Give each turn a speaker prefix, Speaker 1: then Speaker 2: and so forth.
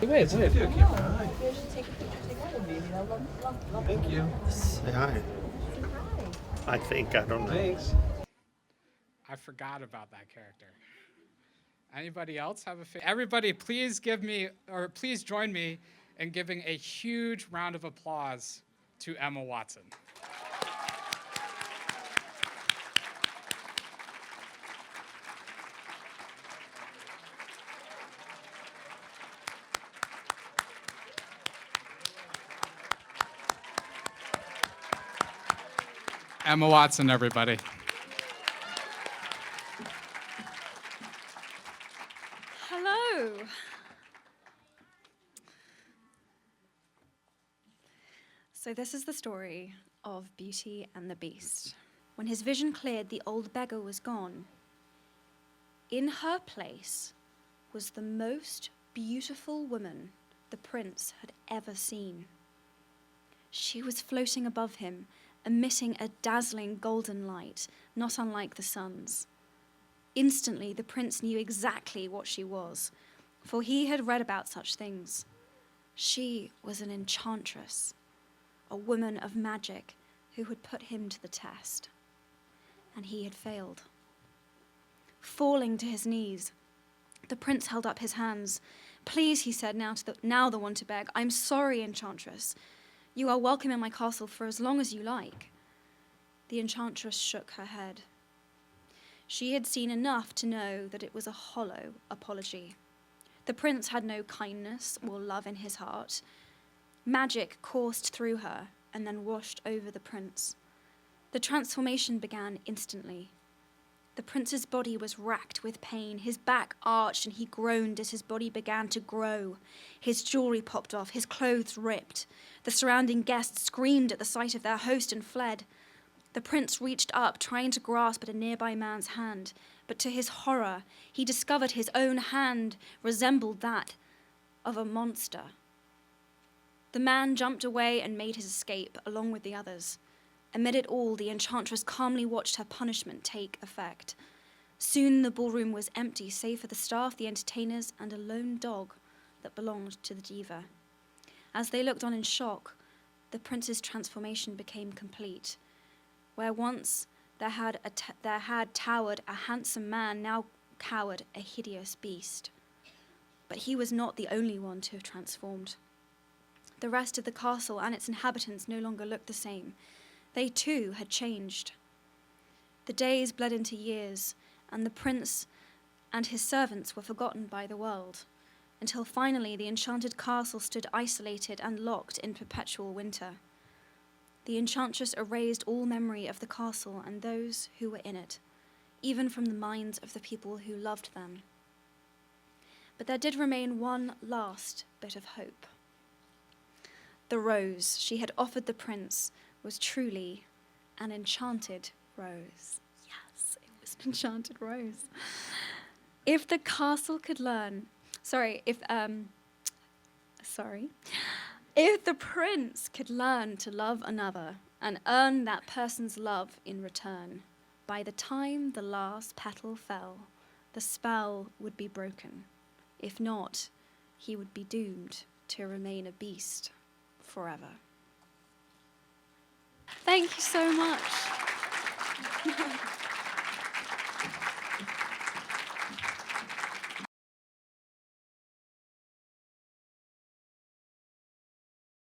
Speaker 1: Wait.
Speaker 2: Thank you.
Speaker 3: Say hi. I think, I don't know.
Speaker 2: Thanks.
Speaker 1: I forgot about that character. Anybody else have a favorite? Everybody, please please join me in giving a huge round of applause to Emma Watson. Emma Watson, everybody.
Speaker 4: Hello. So this is the story of Beauty and the Beast. When his vision cleared, the old beggar was gone. In her place was the most beautiful woman the prince had ever seen. She was floating above him, emitting a dazzling golden light, not unlike the sun's. Instantly, the prince knew exactly what she was, for he had read about such things. She was an enchantress, a woman of magic who had put him to the test. And he had failed. Falling to his knees, the prince held up his hands. "Please," he said, now the one to beg, "I'm sorry, enchantress. You are welcome in my castle for as long as you like." The enchantress shook her head. She had seen enough to know that it was a hollow apology. The prince had no kindness or love in his heart. Magic coursed through her and then washed over the prince. The transformation began instantly. The prince's body was racked with pain. His back arched and he groaned as his body began to grow. His jewelry popped off, his clothes ripped. The surrounding guests screamed at the sight of their host and fled. The prince reached up, trying to grasp at a nearby man's hand, but to his horror, he discovered his own hand resembled that of a monster. The man jumped away and made his escape, along with the others. Amid it all, the enchantress calmly watched her punishment take effect. Soon the ballroom was empty, save for the staff, the entertainers, and a lone dog that belonged to the diva. As they looked on in shock, the prince's transformation became complete. Where once there had towered a handsome man, now cowered a hideous beast. But he was not the only one to have transformed. The rest of the castle and its inhabitants no longer looked the same. They too had changed. The days bled into years, and the prince and his servants were forgotten by the world, until finally the enchanted castle stood isolated and locked in perpetual winter. The enchantress erased all memory of the castle and those who were in it, even from the minds of the people who loved them. But there did remain one last bit of hope. The rose she had offered the prince was truly an enchanted rose. Yes, it was an enchanted rose. If the castle could learn, if the prince could learn to love another and earn that person's love in return, by the time the last petal fell, the spell would be broken. If not, he would be doomed to remain a beast forever. Thank you so much.